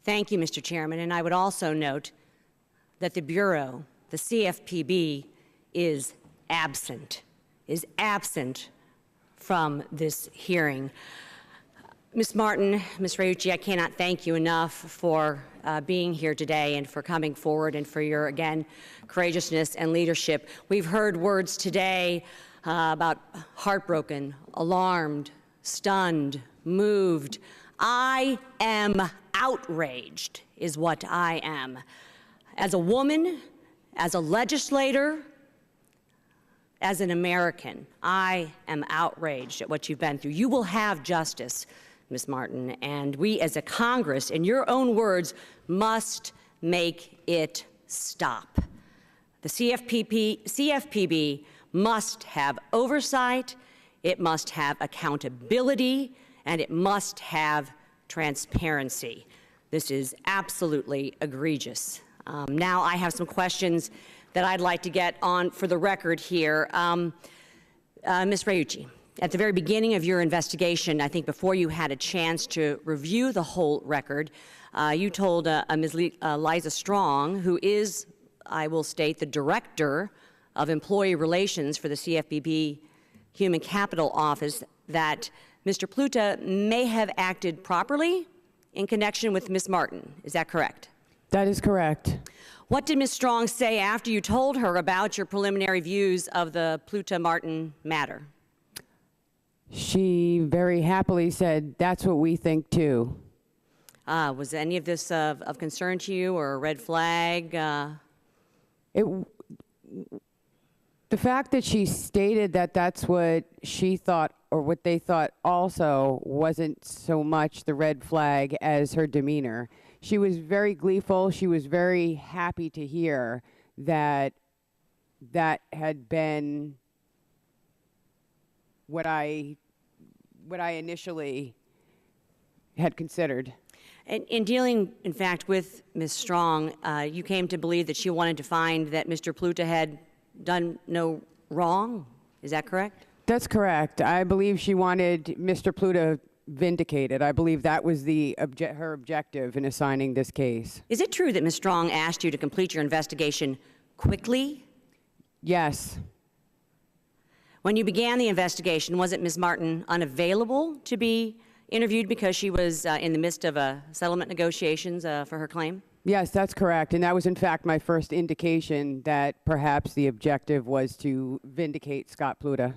Thank you, Mr. Chairman. And I would also note that the Bureau, the CFPB, is absent from this hearing. Ms. Martin, Ms. Reucci, I cannot thank you enough for being here today and for coming forward and for your, again, courageousness and leadership. We've heard words today about heartbroken, alarmed, stunned, moved. I am outraged, is what I am. As a woman, as a legislator, as an American, I am outraged at what you've been through. You will have justice, Ms. Martin, and we as a Congress, in your own words, must make it stop. The CFPB must have oversight, it must have accountability, and it must have transparency. This is absolutely egregious. Now I have some questions that I'd like to get on for the record here. Ms. Reucci, at the very beginning of your investigation, I think before you had a chance to review the whole record, you told Ms. Liza Strong, who is, I will state, the Director of Employee Relations for the CFPB Human Capital Office, that Mr. Pluta may have acted properly in connection with Ms. Martin. Is that correct? That is correct. What did Ms. Strong say after you told her about your preliminary views of the Pluta-Martin matter? She very happily said, "That's what we think too." Was any of this of concern to you or a red flag? The fact that she stated that that's what she thought or what they thought also wasn't so much the red flag as her demeanor. She was very gleeful. She was very happy to hear that that had been what I initially had considered. In dealing, in fact, with Ms. Strong, you came to believe that she wanted to find that Mr. Pluta had done no wrong. Is that correct? That's correct. I believe she wanted Mr. Pluta vindicated. I believe that was her objective in assigning this case. Is it true that Ms. Strong asked you to complete your investigation quickly? Yes. When you began the investigation, wasn't Ms. Martin unavailable to be interviewed because she was in the midst of settlement negotiations for her claim? Yes, that's correct. And that was, in fact, my first indication that perhaps the objective was to vindicate Scott Pluta.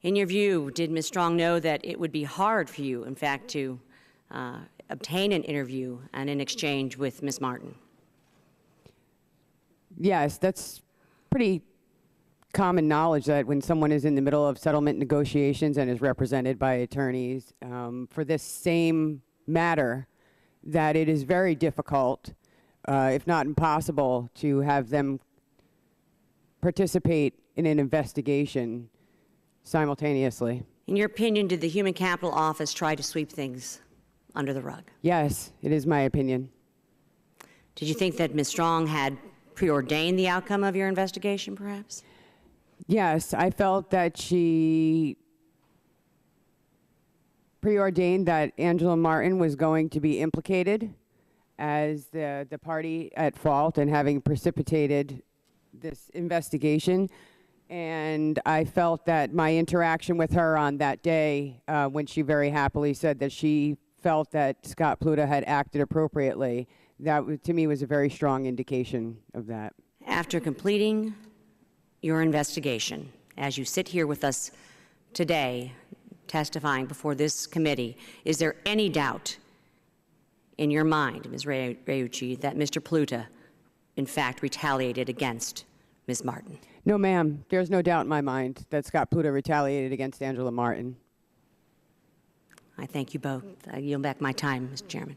In your view, did Ms. Strong know that it would be hard for you, in fact, to obtain an interview and an exchange with Ms. Martin? Yes, that's pretty common knowledge that when someone is in the middle of settlement negotiations and is represented by attorneys for this same matter, that it is very difficult, if not impossible, to have them participate in an investigation simultaneously. In your opinion, did the Human Capital Office try to sweep things under the rug? Yes, it is my opinion. Did you think that Ms. Strong had preordained the outcome of your investigation, perhaps? Yes, I felt that she preordained that Angela Martin was going to be implicated as the party at fault in having precipitated this investigation. And I felt that my interaction with her on that day, when she very happily said that she felt that Scott Pluta had acted appropriately, that to me was a very strong indication of that. After completing your investigation, as you sit here with us today, testifying before this committee, is there any doubt in your mind, Ms. Reucci, that Mr. Pluta, in fact, retaliated against Ms. Martin? No, ma'am. There's no doubt in my mind that Scott Pluta retaliated against Angela Martin. I thank you both. I yield back my time, Mr. Chairman.